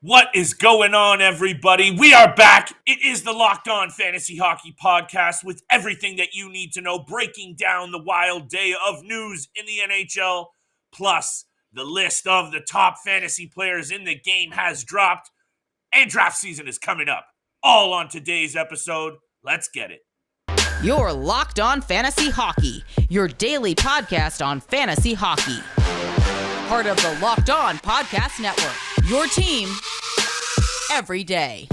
What is going on, everybody? We are back. It is the Locked On Fantasy Hockey Podcast with everything that you need to know, breaking down the wild day of news in the NHL. Plus, the list of the top fantasy players in the game has dropped, and draft season is coming up. All on today's episode. Let's get it. You're Locked On Fantasy Hockey, your daily podcast on fantasy hockey. Part of the Locked On Podcast Network, your team every day.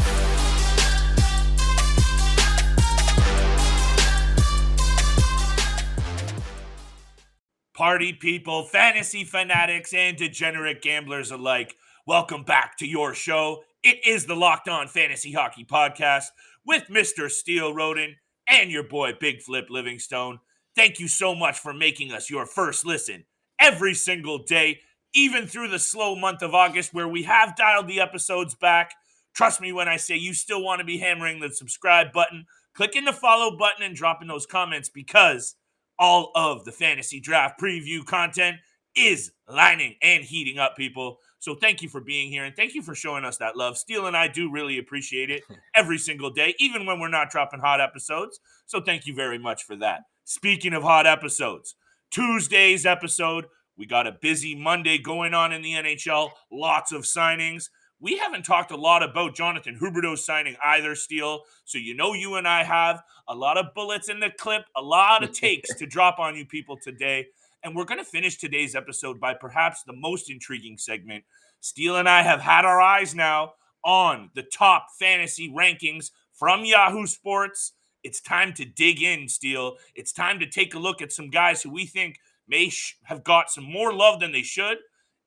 Party people, fantasy fanatics, and degenerate gamblers alike, welcome back to your show. It is the Locked On Fantasy Hockey Podcast with Mr. Steel Roden and your boy Big Flip Livingstone. Thank you so much for making us your first listen every single day, even through the slow month of August where we have dialed the episodes back. Trust me when I say you still want to be hammering the subscribe button, clicking the follow button, and dropping those comments because all of the fantasy draft preview content is lining and heating up, people. So thank you for being here, and thank you for showing us that love. Steele and I do really appreciate it every single day, even when we're not dropping hot episodes. So thank you very much for that. Speaking of hot episodes, Tuesday's episode, we got a busy Monday going on in the NHL, lots of signings. We haven't talked a lot about Jonathan Huberdeau signing either, Steele. So you and I have a lot of bullets in the clip, a lot of takes to drop on you people today. And we're going to finish today's episode by perhaps the most intriguing segment. Steele and I have had our eyes now on the top fantasy rankings from Yahoo Sports. It's time to dig in, Steele. It's time to take a look at some guys who we think may have got some more love than they should,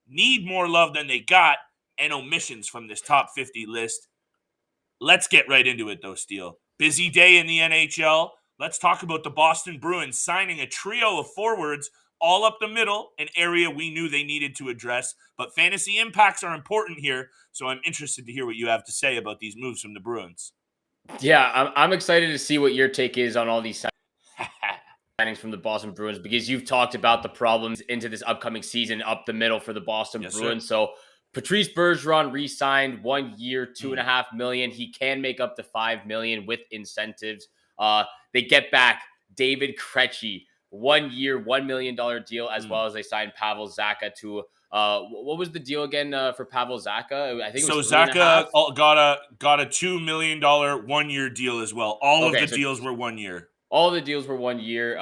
need more love than they got, and omissions from this top 50 list. Let's get right into it, though, Steele. Busy day in the NHL. Let's talk about the Boston Bruins signing a trio of forwards all up the middle, an area we knew they needed to address. But fantasy impacts are important here, so I'm interested to hear what you have to say about these moves from the Bruins. Yeah, I'm excited to see what your take is on all these signings from the Boston Bruins, because you've talked about the problems into this upcoming season up the middle for the Boston Bruins. Sir. So Patrice Bergeron re-signed 1 year, $2.5 million. He can make up to $5 million with incentives. They get back David Krejci, 1 year, $1 million deal, as well as they signed Pavel Zacha to what was the deal again for Pavel Zacha? I think it was Zacha got a $2 million 1 year deal as well. All of the deals were 1 year. All the deals were 1 year,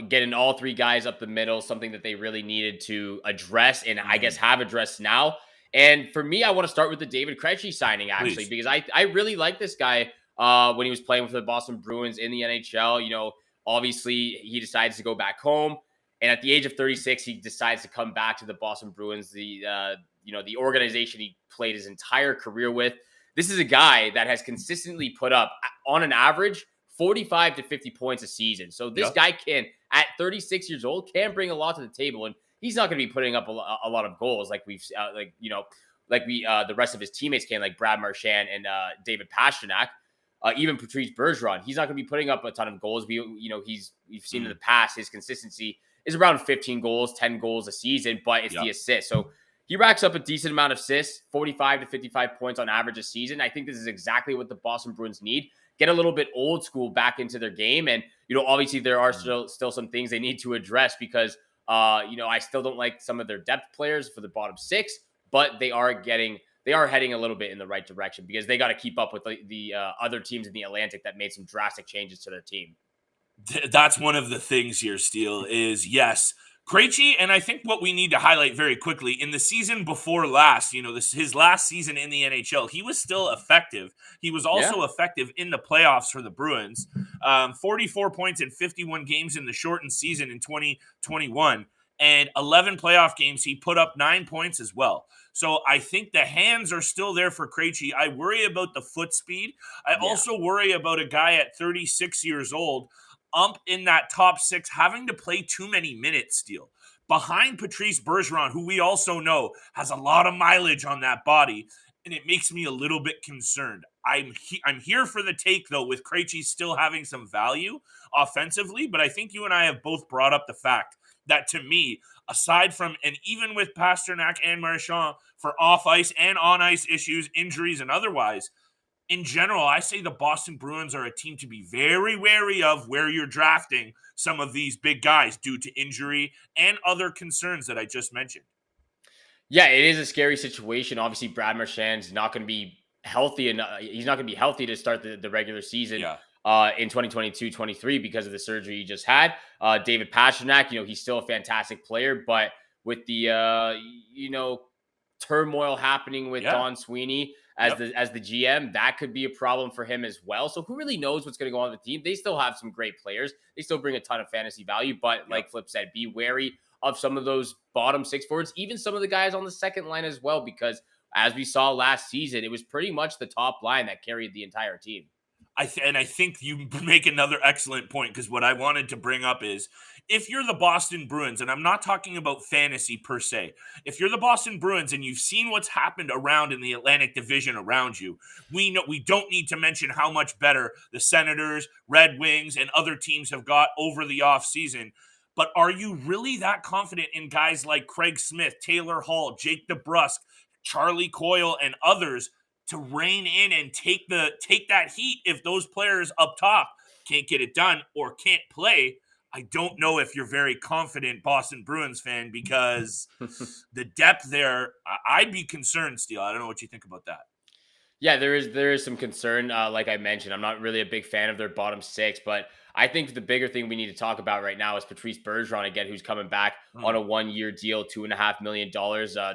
getting all three guys up the middle, something that they really needed to address and I guess have addressed now. And for me, I want to start with the David Krejci signing, actually, because I really like this guy when he was playing with the Boston Bruins in the NHL. Obviously, he decides to go back home. And at the age of 36, he decides to come back to the Boston Bruins, the organization he played his entire career with. This is a guy that has consistently put up, on an average, 45 to 50 points a season. So this guy can, at 36 years old, can bring a lot to the table. And he's not going to be putting up a lot of goals like we've, the rest of his teammates can, like Brad Marchand and David Paschanak. Even Patrice Bergeron, he's not going to be putting up a ton of goals. We've seen in the past his consistency is around 15 goals, 10 goals a season, but it's the assist. So he racks up a decent amount of assists, 45 to 55 points on average a season. I think this is exactly what the Boston Bruins need. Get a little bit old school back into their game. And, obviously there are still some things they need to address because, I still don't like some of their depth players for the bottom six, but they are heading a little bit in the right direction because they got to keep up with the other teams in the Atlantic that made some drastic changes to their team. That's one of the things here, Steele, is yes, Krejci, and I think what we need to highlight very quickly, in the season before last, his last season in the NHL, he was still effective. He was also effective in the playoffs for the Bruins. 44 points in 51 games in the shortened season in 2021. And 11 playoff games, he put up 9 points as well. So I think the hands are still there for Krejci. I worry about the foot speed. I also worry about a guy at 36 years old in that top six, having to play too many minutes, Steele. Behind Patrice Bergeron, who we also know has a lot of mileage on that body, and it makes me a little bit concerned. I'm here for the take, though, with Krejci still having some value offensively, but I think you and I have both brought up the fact that to me, aside from, and even with Pasternak and Marchand for off-ice and on-ice issues, injuries, and otherwise, in general, I say the Boston Bruins are a team to be very wary of where you're drafting some of these big guys due to injury and other concerns that I just mentioned. Yeah, it is a scary situation. Obviously, Brad Marchand's not going to be healthy, and he's not going to be healthy to start the regular season in 2022-23 because of the surgery he just had. David Pacharetti, he's still a fantastic player, but with the turmoil happening with Don Sweeney as the GM, that could be a problem for him as well. So who really knows what's going to go on with the team? They still have some great players. They still bring a ton of fantasy value, but like Flip said, be wary of some of those bottom six forwards, even some of the guys on the second line as well, because as we saw last season, it was pretty much the top line that carried the entire team. I think you make another excellent point, because what I wanted to bring up is, if you're the Boston Bruins, and I'm not talking about fantasy per se, if you're the Boston Bruins and you've seen what's happened around in the Atlantic Division around you, we don't need to mention how much better the Senators, Red Wings, and other teams have got over the offseason. But are you really that confident in guys like Craig Smith, Taylor Hall, Jake DeBrusk, Charlie Coyle, and others to rein in and take that heat if those players up top can't get it done or can't play? I don't know if you're very confident Boston Bruins fan, because the depth there, I'd be concerned, Steele. I don't know what you think about that. Yeah, there is some concern. Like I mentioned, I'm not really a big fan of their bottom six, but I think the bigger thing we need to talk about right now is Patrice Bergeron again, who's coming back on a 1-year deal, $2.5 million.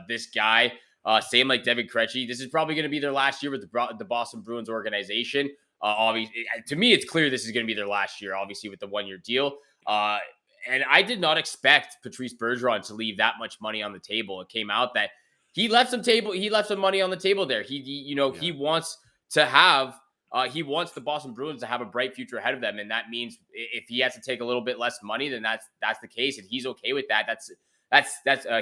This guy, same like David Krejci, this is probably going to be their last year with the Boston Bruins organization. Obviously, to me, it's clear this is going to be their last year, obviously, with the 1-year deal. And I did not expect Patrice Bergeron to leave that much money on the table. It came out that he left some money on the table there. He wants to have, he wants the Boston Bruins to have a bright future ahead of them. And that means if he has to take a little bit less money, then that's the case. And he's okay with that.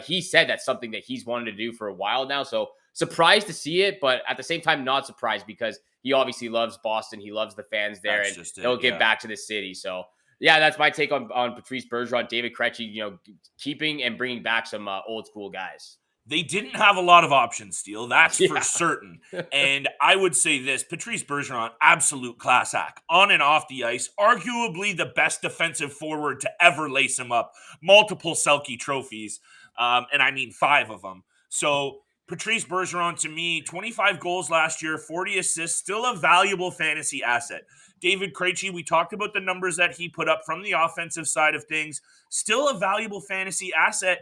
He said that's something that he's wanted to do for a while now. So surprised to see it, but at the same time, not surprised, because he obviously loves Boston. He loves the fans there, and he'll give back to the city. So yeah, that's my take on Patrice Bergeron, David Krejci, keeping and bringing back some old school guys. They didn't have a lot of options, Steele. That's for certain. And I would say this, Patrice Bergeron, absolute class act. On and off the ice, arguably the best defensive forward to ever lace him up. Multiple Selke trophies, and I mean 5 of them. So Patrice Bergeron, to me, 25 goals last year, 40 assists, still a valuable fantasy asset. David Krejci, we talked about the numbers that he put up from the offensive side of things. Still a valuable fantasy asset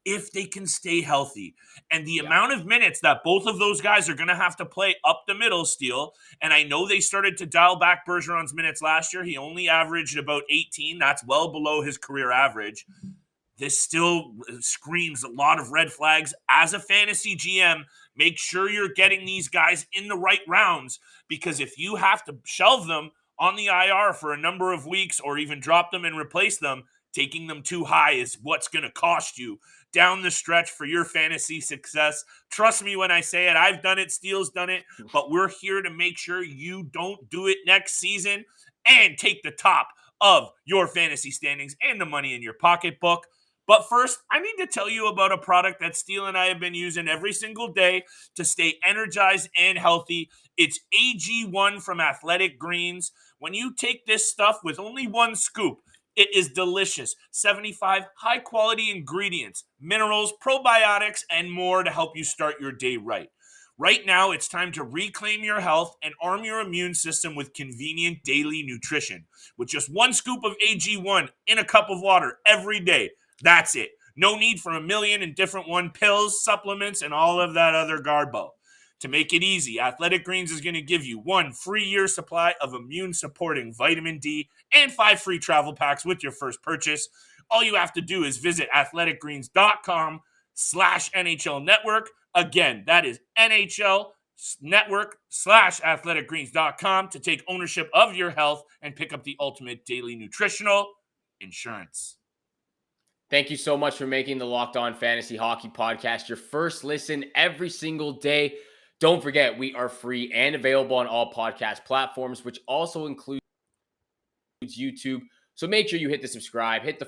if they can stay healthy. And the amount of minutes that both of those guys are going to have to play up the middle, Steele, and I know they started to dial back Bergeron's minutes last year. He only averaged about 18. That's well below his career average. This still screams a lot of red flags. As a fantasy GM, make sure you're getting these guys in the right rounds, because if you have to shelve them on the IR for a number of weeks or even drop them and replace them, taking them too high is what's going to cost you down the stretch for your fantasy success. Trust me when I say it. I've done it. Steele's done it. But we're here to make sure you don't do it next season and take the top of your fantasy standings and the money in your pocketbook. But first, I need to tell you about a product that Steele and I have been using every single day to stay energized and healthy. It's AG1 from Athletic Greens. When you take this stuff with only 1 scoop, it is delicious. 75 high-quality ingredients, minerals, probiotics, and more to help you start your day right. Right now, it's time to reclaim your health and arm your immune system with convenient daily nutrition. With just 1 scoop of AG1 in a cup of water every day, that's it. No need for a million and different pills, supplements, and all of that other garbo. To make it easy, Athletic Greens is going to give you 1 free year supply of immune-supporting vitamin D and 5 free travel packs with your first purchase. All you have to do is visit athleticgreens.com/NHL Network. Again, that is NHL Network/athleticgreens.com to take ownership of your health and pick up the ultimate daily nutritional insurance. Thank you so much for making the Locked On Fantasy Hockey Podcast your first listen every single day. Don't forget, we are free and available on all podcast platforms, which also includes YouTube. So make sure you hit the subscribe, hit the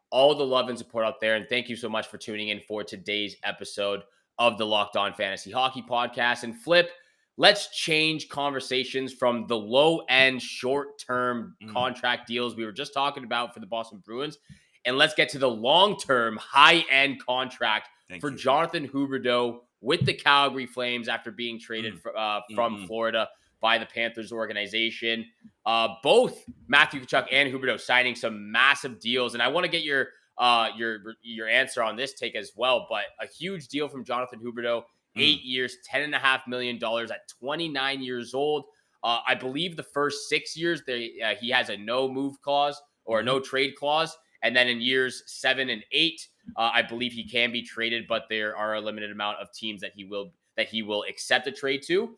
all the love and support out there. And thank you so much for tuning in for today's episode of the Locked On Fantasy Hockey Podcast. And Flip, let's change conversations from the low-end, short-term contract deals we were just talking about for the Boston Bruins, and let's get to the long-term, high-end contract for Jonathan Huberdeau with the Calgary Flames after being traded from Florida by the Panthers organization. Both Matthew Tkachuk and Huberto signing some massive deals, and I want to get your answer on this take as well. But a huge deal from Jonathan Huberto, 8 years, $10.5 million at 29 years old. I believe the first 6 years he has a no move clause or no trade clause, and then in years 7 and 8, I believe he can be traded, but there are a limited amount of teams that he will accept a trade to.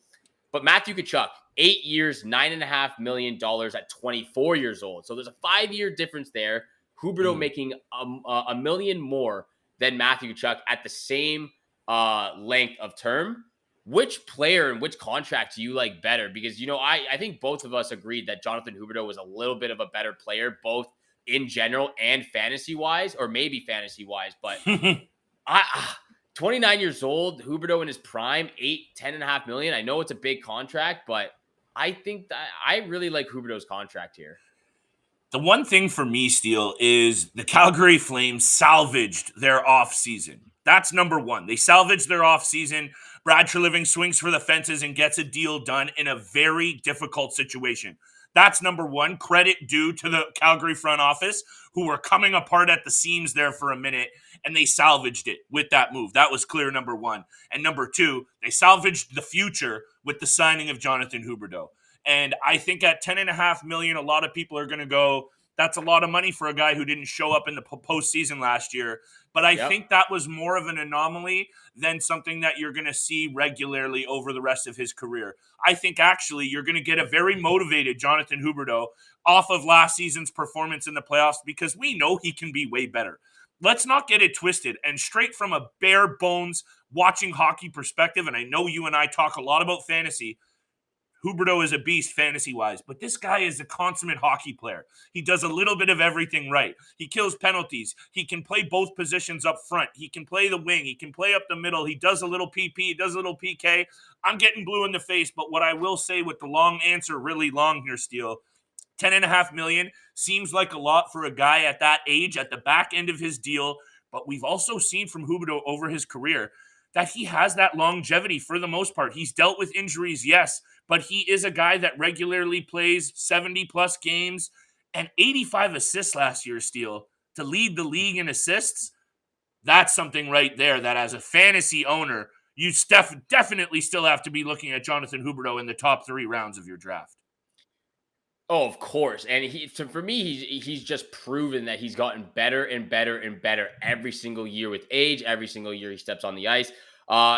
But Matthew Tkachuk, 8 years, $9.5 million at 24 years old. So there's a 5-year difference there. Huberto making a million more than Matthew Tkachuk at the same length of term. Which player and which contract do you like better? Because, I think both of us agreed that Jonathan Huberto was a little bit of a better player, both in general and fantasy-wise, or maybe fantasy-wise. But 29 years old, Huberto in his prime, $10.5 million. I know it's a big contract, but I think that I really like Huberto's contract here. The one thing for me, Steele, is the Calgary Flames salvaged their offseason. That's number one. They salvaged their offseason. Brad Treliving swings for the fences and gets a deal done in a very difficult situation. That's number one. Credit due to the Calgary front office, who were coming apart at the seams there for a minute, and they salvaged it with that move. That was clear number one. And number two, they salvaged the future with the signing of Jonathan Huberdeau. And I think at $10.5 million, a lot of people are going to go, that's a lot of money for a guy who didn't show up in the postseason last year. But I think that was more of an anomaly than something that you're going to see regularly over the rest of his career. I think actually you're going to get a very motivated Jonathan Huberdeau off of last season's performance in the playoffs, because we know he can be way better. Let's not get it twisted. And straight from a bare bones watching hockey perspective, and I know you and I talk a lot about fantasy, Huberdeau is a beast fantasy-wise, but this guy is a consummate hockey player. He does a little bit of everything right. He kills penalties. He can play both positions up front. He can play the wing. He can play up the middle. He does a little PP. He does a little PK. I'm getting blue in the face, but what I will say with the long answer, really long here, Steele, $10.5 million seems like a lot for a guy at that age, at the back end of his deal, but we've also seen from Huberdeau over his career that he has that longevity for the most part. He's dealt with injuries, yes, but he is a guy that regularly plays 70-plus games and 85 assists last year, Steele, to lead the league in assists. That's something right there that as a fantasy owner, you definitely still have to be looking at Jonathan Huberdeau in the top 3 rounds of your draft. Oh, of course. And for me, he's just proven that he's gotten better and better and better every single year with age, every single year he steps on the ice.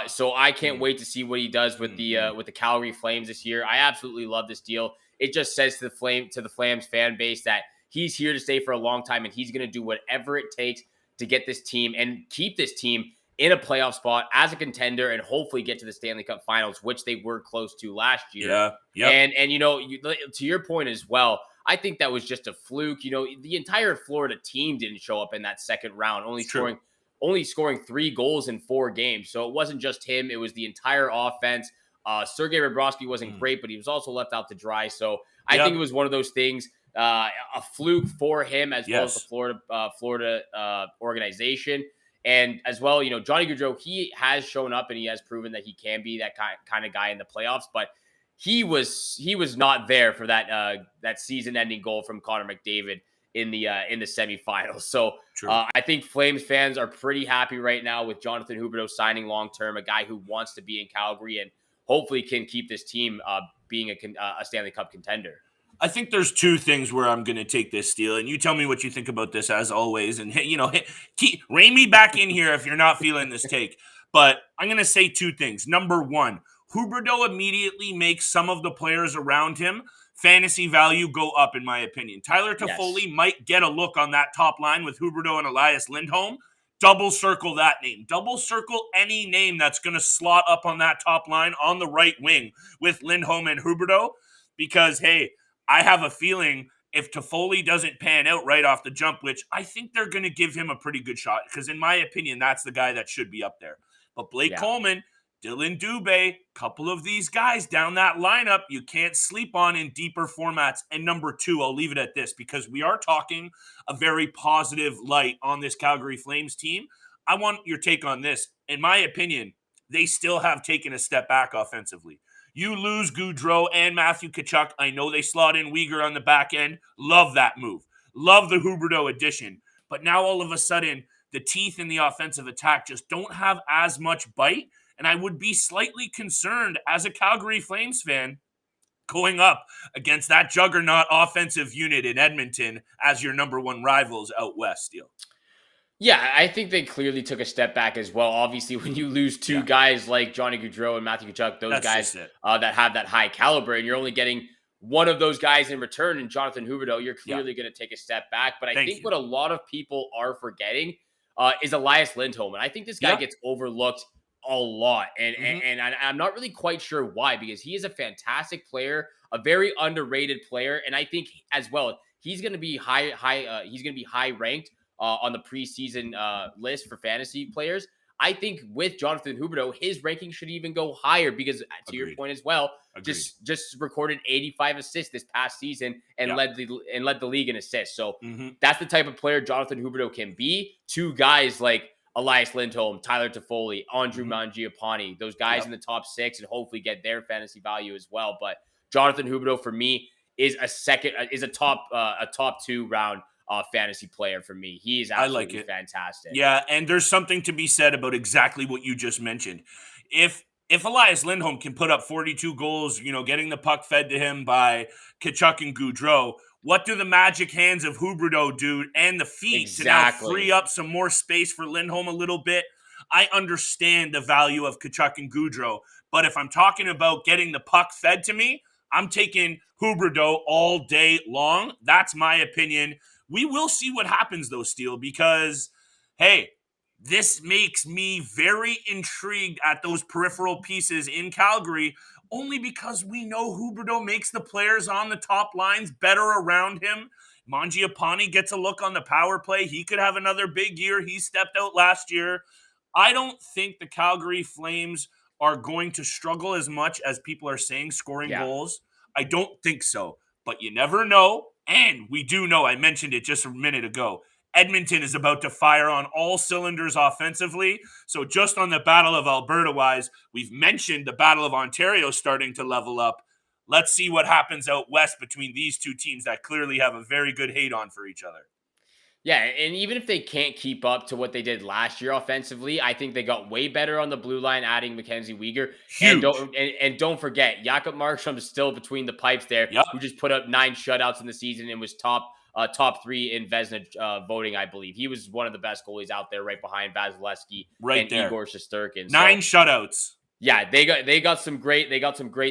So I can't wait to see what he does with the Calgary Flames this year. I absolutely love this deal. It just says to the Flames fan base that he's here to stay for a long time, and he's going to do whatever it takes to get this team and keep this team in a playoff spot as a contender and hopefully get to the Stanley Cup Finals, which they were close to last year. Yeah. Yep. And to your point as well, I think that was just a fluke. The entire Florida team didn't show up in that second round, only scoring 3 goals in 4 games. So it wasn't just him. It was the entire offense. Sergei Bobrovsky wasn't great, but he was also left out to dry. So I think it was one of those things, a fluke for him as well as the Florida organization. And as well, Johnny Gaudreau, he has shown up and he has proven that he can be that kind of guy in the playoffs, but he was not there for that season-ending goal from Connor McDavid in the semifinals. So I think Flames fans are pretty happy right now with Jonathan Huberdeau signing long-term, a guy who wants to be in Calgary and hopefully can keep this team being a Stanley Cup contender. I think there's 2 things where I'm going to take this, Steele, and you tell me what you think about this as always. And, rein me back in here if you're not feeling this take. But I'm going to say 2 things. Number 1, Huberdeau immediately makes some of the players around him fantasy value go up, in my opinion. Tyler Toffoli might get a look on that top line with Huberdeau and Elias Lindholm. Double circle that name. Double circle any name that's going to slot up on that top line on the right wing with Lindholm and Huberdeau. Because, hey, I have a feeling if Toffoli doesn't pan out right off the jump, which I think they're going to give him a pretty good shot, because in my opinion, that's the guy that should be up there. But Blake Coleman, Dylan Dubé, couple of these guys down that lineup you can't sleep on in deeper formats. And number two, I'll leave it at this, because we are talking a very positive light on this Calgary Flames team. I want your take on this. In my opinion, they still have taken a step back offensively. You lose Gaudreau and Matthew Tkachuk. I know they slot in Weegar on the back end. Love that move. Love the Huberdeau addition. But now all of a sudden, the teeth in the offensive attack just don't have as much bite. And I would be slightly concerned as a Calgary Flames fan going up against that juggernaut offensive unit in Edmonton as your number one rivals out west, Steele. Yeah, I think they clearly took a step back as well. Obviously, when you lose two guys like Johnny Gaudreau and Matthew Tkachuk, those guys that have that high caliber, and you're only getting one of those guys in return, and Jonathan Huberdeau, you're clearly going to take a step back. But I think what a lot of people are forgetting is Elias Lindholm. And I think this guy gets overlooked a lot. And I'm not really quite sure why, because he is a fantastic player, a very underrated player. And I think as well, he's going to be high ranked on the preseason list for fantasy players. I think with Jonathan Huberdeau, his ranking should even go higher, because to your point as well, just recorded 85 assists this past season and led the league in assists. So that's the type of player Jonathan Huberdeau can be. Two guys like Elias Lindholm, Tyler Toffoli, Andrew Mangiapane, those guys in the top six, and hopefully get their fantasy value as well. But Jonathan Huberdeau for me is a top 2 round fantasy player for me. He is absolutely fantastic. Yeah, and there's something to be said about exactly what you just mentioned. If Elias Lindholm can put up 42 goals, getting the puck fed to him by Tkachuk and Gaudreau, what do the magic hands of Huberdeau do, and the feet to now free up some more space for Lindholm a little bit? I understand the value of Tkachuk and Gaudreau, but if I'm talking about getting the puck fed to me, I'm taking Huberdeau all day long. That's my opinion. We will see what happens, though, Steele, because, hey, this makes me very intrigued at those peripheral pieces in Calgary, only because we know Huberdeau makes the players on the top lines better around him. Mangiapane gets a look on the power play. He could have another big year. He stepped out last year. I don't think the Calgary Flames are going to struggle as much as people are saying scoring goals. I don't think so, but you never know. And we do know, I mentioned it just a minute ago, Edmonton is about to fire on all cylinders offensively. So just on the Battle of Alberta wise, we've mentioned the Battle of Ontario starting to level up. Let's see what happens out west between these two teams that clearly have a very good hate on for each other. Yeah, and even if they can't keep up to what they did last year offensively, I think they got way better on the blue line, adding Mackenzie Weegar. Huge. And don't forget, Jakob Markstrom is still between the pipes there, who just put up 9 shutouts in the season and was top 3 in Vezina voting, I believe. He was one of the best goalies out there, right behind Vasilevsky and Igor Shesterkin. 9 shutouts. Yeah, they got some great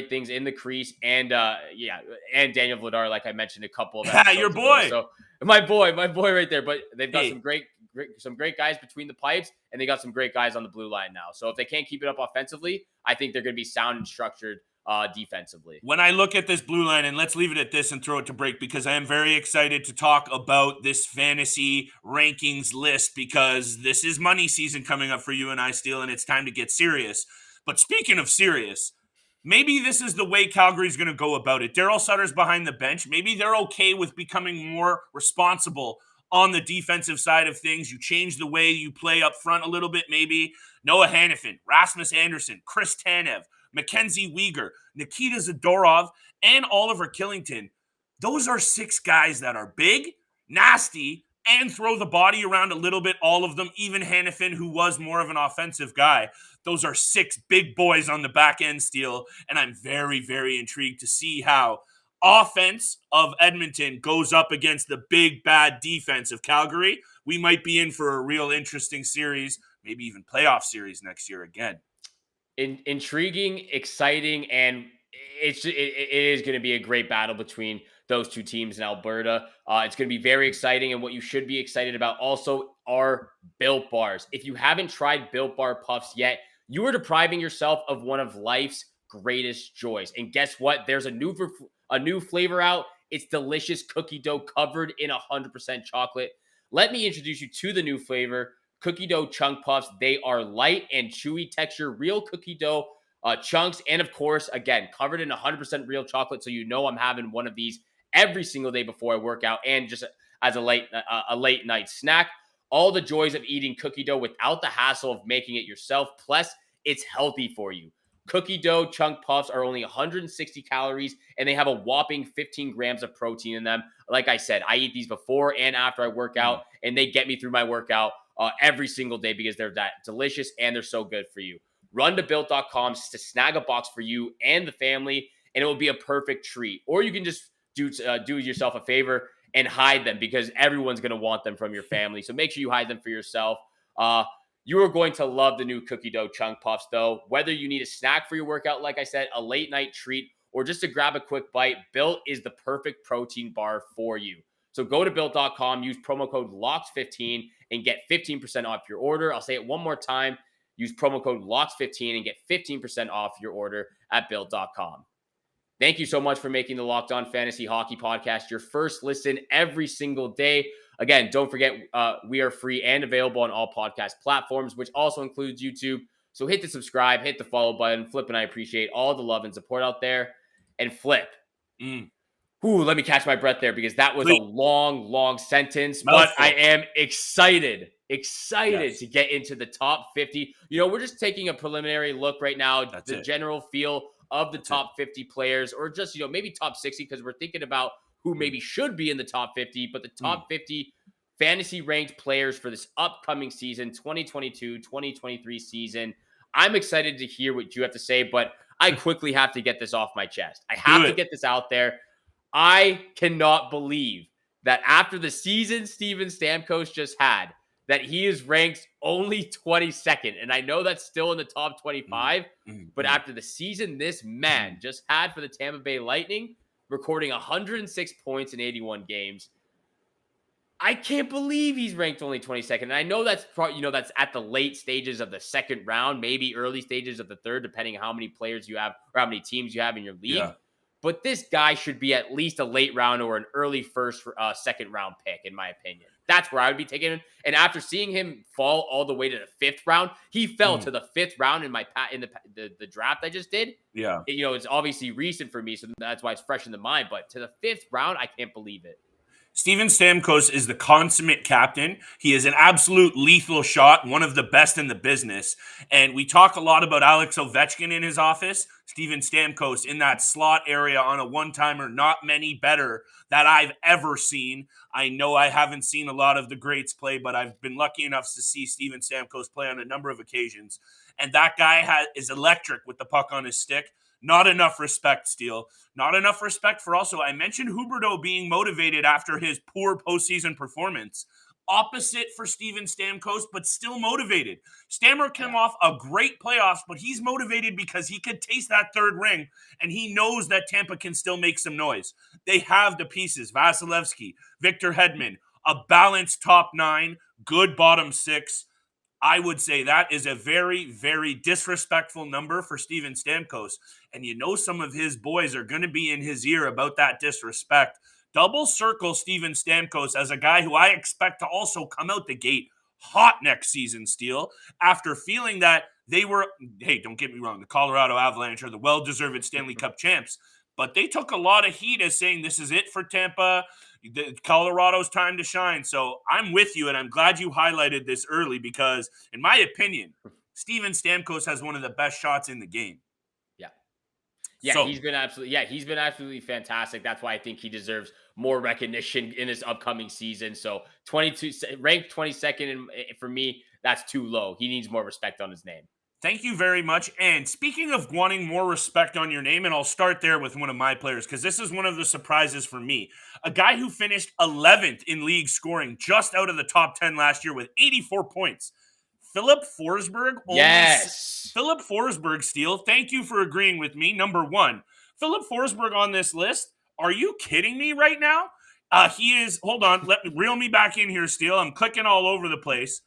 things in the crease, and and Daniel Vladar, like I mentioned a couple of episodes your boy. Ago. So my boy right there. But they've got some great guys between the pipes, and they got some great guys on the blue line now. So if they can't keep it up offensively, I think they're going to be sound and structured defensively. When I look at this blue line, and let's leave it at this and throw it to break, because I am very excited to talk about this fantasy rankings list, because this is money season coming up for you and I, Steele, and it's time to get serious. But speaking of serious, maybe this is the way Calgary's going to go about it. Daryl Sutter's behind the bench. Maybe they're okay with becoming more responsible on the defensive side of things. You change the way you play up front a little bit, maybe. Noah Hannafin, Rasmus Anderson, Chris Tanev, Mackenzie Weegar, Nikita Zadorov, and Oliver Killington. Those are 6 guys that are big, nasty, and throw the body around a little bit, all of them, even Hannafin, who was more of an offensive guy. Those are 6 big boys on the back end, Steele, and I'm very, very intrigued to see how offense of Edmonton goes up against the big, bad defense of Calgary. We might be in for a real interesting series, maybe even playoff series next year again. Intriguing, exciting, and it is going to be a great battle between those two teams in Alberta. It's going to be very exciting, and what you should be excited about also are Built Bars. If you haven't tried Built Bar Puffs yet, you are depriving yourself of one of life's greatest joys. And guess what? There's a new flavor out, It's delicious cookie dough covered in 100% chocolate. Let me introduce you to the new flavor, cookie dough chunk puffs. They are light and chewy texture, real cookie dough chunks. And of course, again, covered in 100% real chocolate. So you know I'm having one of these every single day before I work out and just as a late night snack. All the joys of eating cookie dough without the hassle of making it yourself. Plus, it's healthy for you. Cookie dough chunk puffs are only 160 calories and they have a whopping 15 grams of protein in them. Like I said, I eat these before and after I work out, and they get me through my workout every single day because they're that delicious and they're so good for you. Run to built.com to snag a box for you and the family, and it will be a perfect treat. Or you can just do yourself a favor and hide them because everyone's going to want them from your family. So make sure you hide them for yourself. You are going to love the new cookie dough chunk puffs, though. Whether you need a snack for your workout, like I said, a late night treat, or just to grab a quick bite, Built is the perfect protein bar for you. So go to built.com, use promo code LOCKS15 and get 15% off your order. I'll say it one more time. Use promo code LOCKS15 and get 15% off your order at built.com. Thank you so much for making the Locked On Fantasy Hockey Podcast your first listen every single day. Again, don't forget, we are free and available on all podcast platforms, which also includes YouTube. So hit the subscribe, hit the follow button. Flip and I appreciate all the love and support out there. And Flip. Let me catch my breath there because that was a long sentence. But I am excited to get into the top 50. We're just taking a preliminary look right now. The general feel of the top 50 players, or just, maybe top 60, because we're thinking about who maybe should be in the top 50, but the top 50 fantasy ranked players for this upcoming season, 2022-2023 season. I'm excited to hear what you have to say, but I quickly have to get this off my chest. I have to get this out there. I cannot believe that after the season Steven Stamkos just had, that he is ranked only 22nd. And I know that's still in the top 25, but after the season this man just had for the Tampa Bay Lightning, recording 106 points in 81 games, I can't believe he's ranked only 22nd. And I know that's probably, that's at the late stages of the second round, maybe early stages of the third, depending on how many players you have or how many teams you have in your league. Yeah. But this guy should be at least a late round or an early second round pick, in my opinion. That's where I would be taking him. And after seeing him fall all the way to the fifth round, he fell to the fifth round in the draft I just did. Yeah. It's obviously recent for me, so that's why it's fresh in the mind. But to the fifth round, I can't believe it. Steven Stamkos is the consummate captain. He is an absolute lethal shot, one of the best in the business. And we talk a lot about Alex Ovechkin in his office. Steven Stamkos in that slot area on a one-timer, not many better that I've ever seen. I know I haven't seen a lot of the greats play, but I've been lucky enough to see Steven Stamkos play on a number of occasions. And that guy is electric with the puck on his stick. Not enough respect, Steele. Not enough respect for also, I mentioned Huberdeau being motivated after his poor postseason performance. Opposite for Steven Stamkos, but still motivated. Stammer came off a great playoffs, but he's motivated because he could taste that third ring, and he knows that Tampa can still make some noise. They have the pieces. Vasilevsky, Victor Hedman, a balanced top 9, good bottom 6. I would say that is a very, very disrespectful number for Steven Stamkos. And some of his boys are going to be in his ear about that disrespect. Double circle Steven Stamkos as a guy who I expect to also come out the gate hot next season, Steele, after feeling that they were, hey, don't get me wrong, the Colorado Avalanche are the well-deserved Stanley Cup champs, but they took a lot of heat as saying this is it for Tampa. Colorado's time to shine. So I'm with you, and I'm glad you highlighted this early because, in my opinion, Steven Stamkos has one of the best shots in the game. Yeah, he's been absolutely fantastic. That's why I think he deserves more recognition in this upcoming season. So ranked 22nd, and for me, that's too low. He needs more respect on his name. Thank you very much. And speaking of wanting more respect on your name, and I'll start there with one of my players, because this is one of the surprises for me. A guy who finished 11th in league scoring, just out of the top 10 last year with 84 points. Phillip Forsberg. Yes. Phillip Forsberg, Steele. Thank you for agreeing with me. Number 1. Phillip Forsberg on this list. Are you kidding me right now? He is, hold on, let me reel me back in here, Steele. I'm clicking all over the place.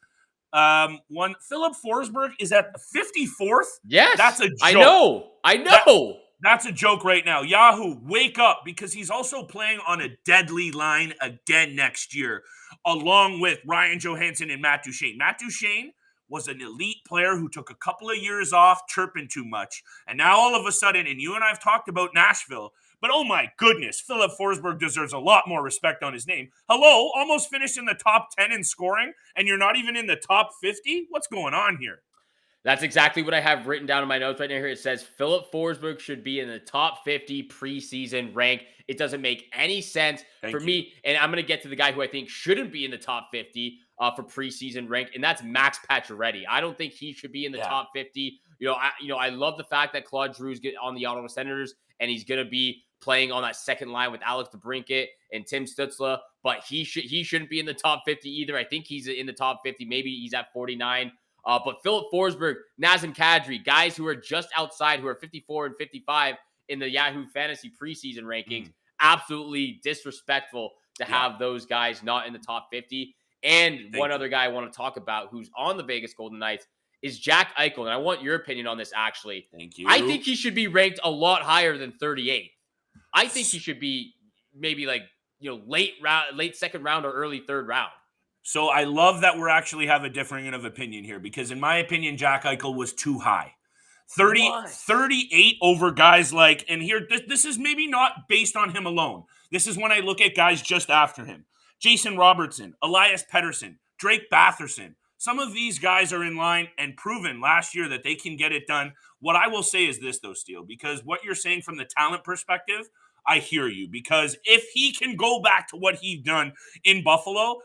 Phillip Forsberg is at 54th. Yes. That's a joke. I know. That's a joke right now. Yahoo, wake up, because he's also playing on a deadly line again next year, along with Ryan Johansson and Matt Duchene. Matt Duchene was an elite player who took a couple of years off chirping too much. And now all of a sudden, and you and I have talked about Nashville, but oh my goodness, Phillip Forsberg deserves a lot more respect on his name. Hello, almost finished in the top 10 in scoring, and you're not even in the top 50? What's going on here? That's exactly what I have written down in my notes right now here. It says Phillip Forsberg should be in the top 50 preseason rank. It doesn't make any sense for me. And I'm going to get to the guy who I think shouldn't be in the top 50 for preseason rank, and that's Max Pacioretty. I don't think he should be in the top 50. I love the fact that Claude Drew's on the Ottawa Senators, and he's going to be playing on that second line with Alex DeBrincat and Tim Stützle, but he shouldn't be in the top 50 either. I think he's in the top 50. Maybe he's at 49. But Phillip Forsberg, Nazem Kadri, guys who are just outside, who are 54 and 55 in the Yahoo Fantasy preseason rankings, absolutely disrespectful to have those guys not in the top 50. And one other guy I want to talk about who's on the Vegas Golden Knights is Jack Eichel. And I want your opinion on this, actually. Thank you. I think he should be ranked a lot higher than 38. I think he should be maybe late second round or early third round. So I love that we're actually have a differing of opinion here, because in my opinion, Jack Eichel was too high. 38 over guys like, and here, this is maybe not based on him alone. This is when I look at guys just after him. Jason Robertson, Elias Pettersson, Drake Batherson. Some of these guys are in line and proven last year that they can get it done. What I will say is this, though, Steele, because what you're saying from the talent perspective, I hear you. Because if he can go back to what he's done in Buffalo,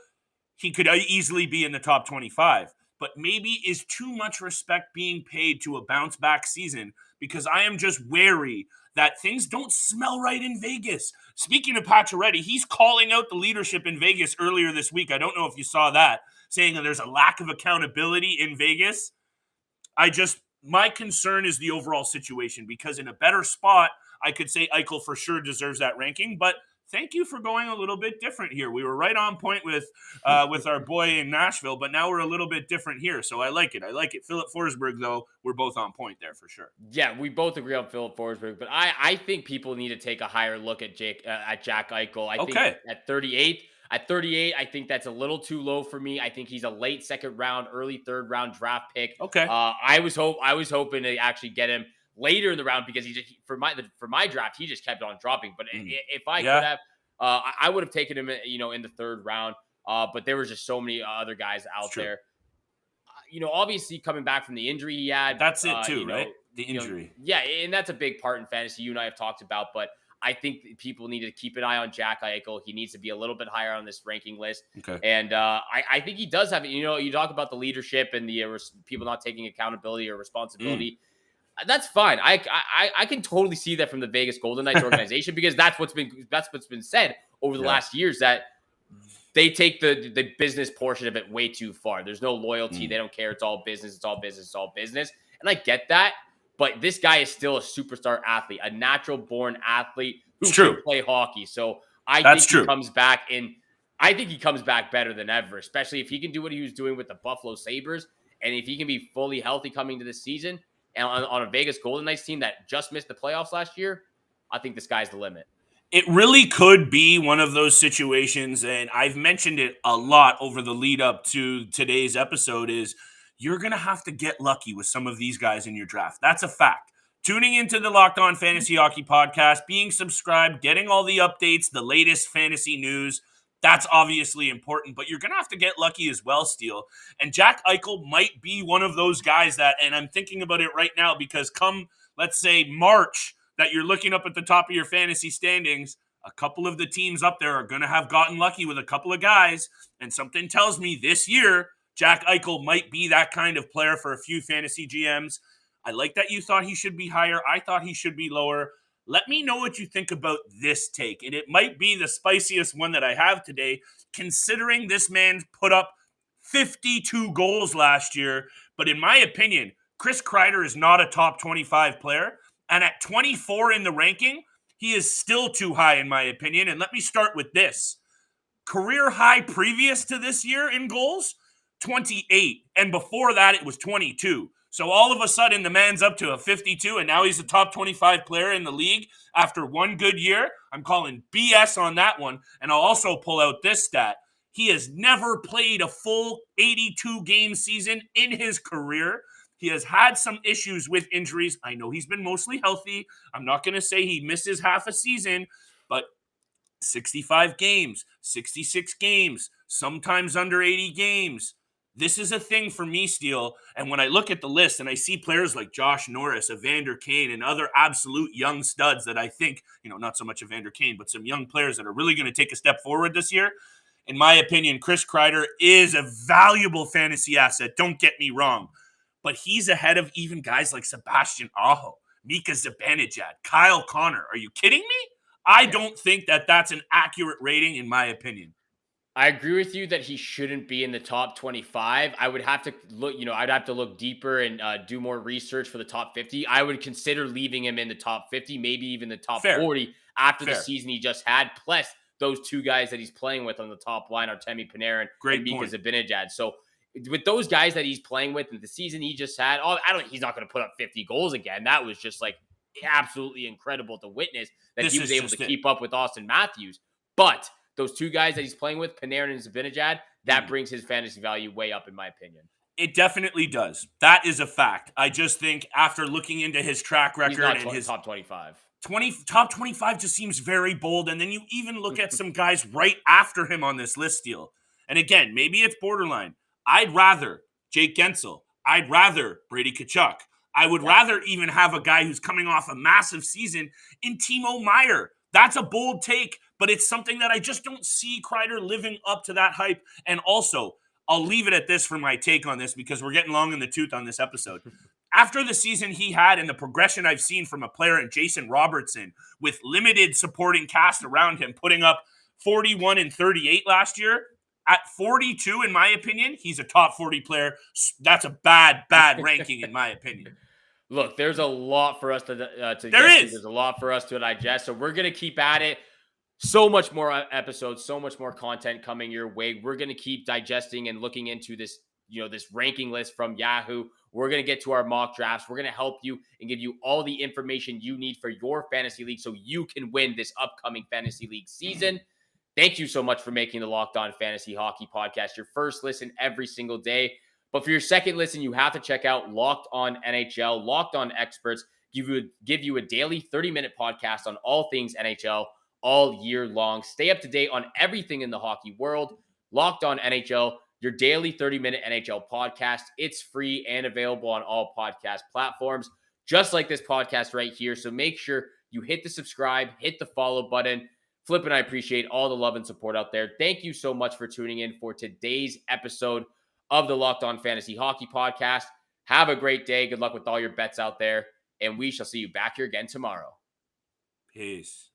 he could easily be in the top 25. But maybe is too much respect being paid to a bounce-back season, because I am just wary that things don't smell right in Vegas. Speaking of Pacharetti, he's calling out the leadership in Vegas earlier this week. I don't know if you saw that, saying that there's a lack of accountability in Vegas. My concern is the overall situation, because in a better spot, I could say Eichel for sure deserves that ranking, but thank you for going a little bit different here. We were right on point with our boy in Nashville, but now we're a little bit different here. So I like it. Phillip Forsberg, though, we're both on point there for sure. Yeah, we both agree on Phillip Forsberg, but I think people need to take a higher look at Jack Eichel. I think at 38, I think that's a little too low for me. I think he's a late second round, early third round draft pick. Okay. I was hoping to actually get him later in the round, because for my draft, he just kept on dropping. But if I could have, I would have taken him, in the third round. But there was just so many other guys out there. Obviously coming back from the injury he had. That's it too, right? The injury. And that's a big part in fantasy. You and I have talked about, but I think people need to keep an eye on Jack Eichel. He needs to be a little bit higher on this ranking list. Okay. And I think he does have it. You talk about the leadership and the people not taking accountability or responsibility. That's fine. I can totally see that from the Vegas Golden Knights organization, because that's what's been said over the last years, that they take the business portion of it way too far. There's no loyalty. They don't care. It's all business. It's all business. It's all business. And I get that, but this guy is still a superstar athlete, a natural born athlete who can play hockey. So I think he comes back, and I think he comes back better than ever, especially if he can do what he was doing with the Buffalo Sabres, and if he can be fully healthy coming to the season. And on a Vegas Golden Knights team that just missed the playoffs last year, I think the sky's the limit. It really could be one of those situations, and I've mentioned it a lot over the lead up to today's episode, is you're going to have to get lucky with some of these guys in your draft. That's a fact. Tuning into the Locked On Fantasy Hockey Podcast, being subscribed, getting all the updates, the latest fantasy news, that's obviously important, but you're going to have to get lucky as well, Steele. And Jack Eichel might be one of those guys that, and I'm thinking about it right now, because come, let's say, March, that you're looking up at the top of your fantasy standings, a couple of the teams up there are going to have gotten lucky with a couple of guys, and something tells me this year, Jack Eichel might be that kind of player for a few fantasy GMs. I like that you thought he should be higher. I thought he should be lower. Let me know what you think about this take. And it might be the spiciest one that I have today, considering this man put up 52 goals last year. But in my opinion, Chris Kreider is not a top 25 player. And at 24 in the ranking, he is still too high in my opinion. And let me start with this. Career high previous to this year in goals, 28. And before that, it was 22. So all of a sudden, the man's up to a 52, and now he's a top 25 player in the league after one good year. I'm calling BS on that one. And I'll also pull out this stat. He has never played a full 82-game season in his career. He has had some issues with injuries. I know he's been mostly healthy. I'm not going to say he misses half a season, but 65 games, 66 games, sometimes under 80 games. This is a thing for me, Steele. And when I look at the list and I see players like Josh Norris, Evander Kane, and other absolute young studs that I think, not so much Evander Kane, but some young players that are really going to take a step forward this year, in my opinion, Chris Kreider is a valuable fantasy asset. Don't get me wrong. But he's ahead of even guys like Sebastian Aho, Mika Zibanejad, Kyle Connor. Are you kidding me? I don't think that that's an accurate rating, in my opinion. I agree with you that he shouldn't be in the top 25. I would have to look, I'd have to look deeper and do more research for the top 50. I would consider leaving him in the top 50, maybe even the top 40 after the season he just had. Plus, those two guys that he's playing with on the top line are Artemi Panarin and Mika Zibanejad. So, with those guys that he's playing with and the season he just had, he's not going to put up 50 goals again. That was just absolutely incredible to witness that he was able to keep up with Austin Matthews. But those two guys that he's playing with, Panarin and Zibanejad, that brings his fantasy value way up, in my opinion. It definitely does. That is a fact. I just think after looking into his track record and his top 25. Top 25 just seems very bold. And then you even look at some guys right after him on this list, Steele. And again, maybe it's borderline. I'd rather Jake Gensel. I'd rather Brady Tkachuk. I would rather even have a guy who's coming off a massive season in Timo Meier. That's a bold take, but it's something that I just don't see Kreider living up to that hype. And also, I'll leave it at this for my take on this because we're getting long in the tooth on this episode. After the season he had and the progression I've seen from a player in Jason Robertson with limited supporting cast around him, putting up 41 and 38 last year, at 42, in my opinion, he's a top 40 player. That's a bad ranking, in my opinion. Look, there's a lot for us to There's a lot for us to digest. So we're going to keep at it. So much more episodes, so much more content coming your way. We're going to keep digesting and looking into this, this ranking list from Yahoo. We're going to get to our mock drafts. We're going to help you and give you all the information you need for your fantasy league so you can win this upcoming fantasy league season. Thank you so much for making the Locked On Fantasy Hockey Podcast your first listen every single day. But for your second listen, you have to check out Locked On NHL. Locked On Experts give you a daily 30-minute podcast on all things NHL all year long. Stay up to date on everything in the hockey world. Locked On NHL, your daily 30-minute NHL podcast. It's free and available on all podcast platforms, just like this podcast right here. So make sure you hit the subscribe, hit the follow button. Flip and I appreciate all the love and support out there. Thank you so much for tuning in for today's episode of the Locked On Fantasy Hockey Podcast. Have a great day. Good luck with all your bets out there. And we shall see you back here again tomorrow. Peace.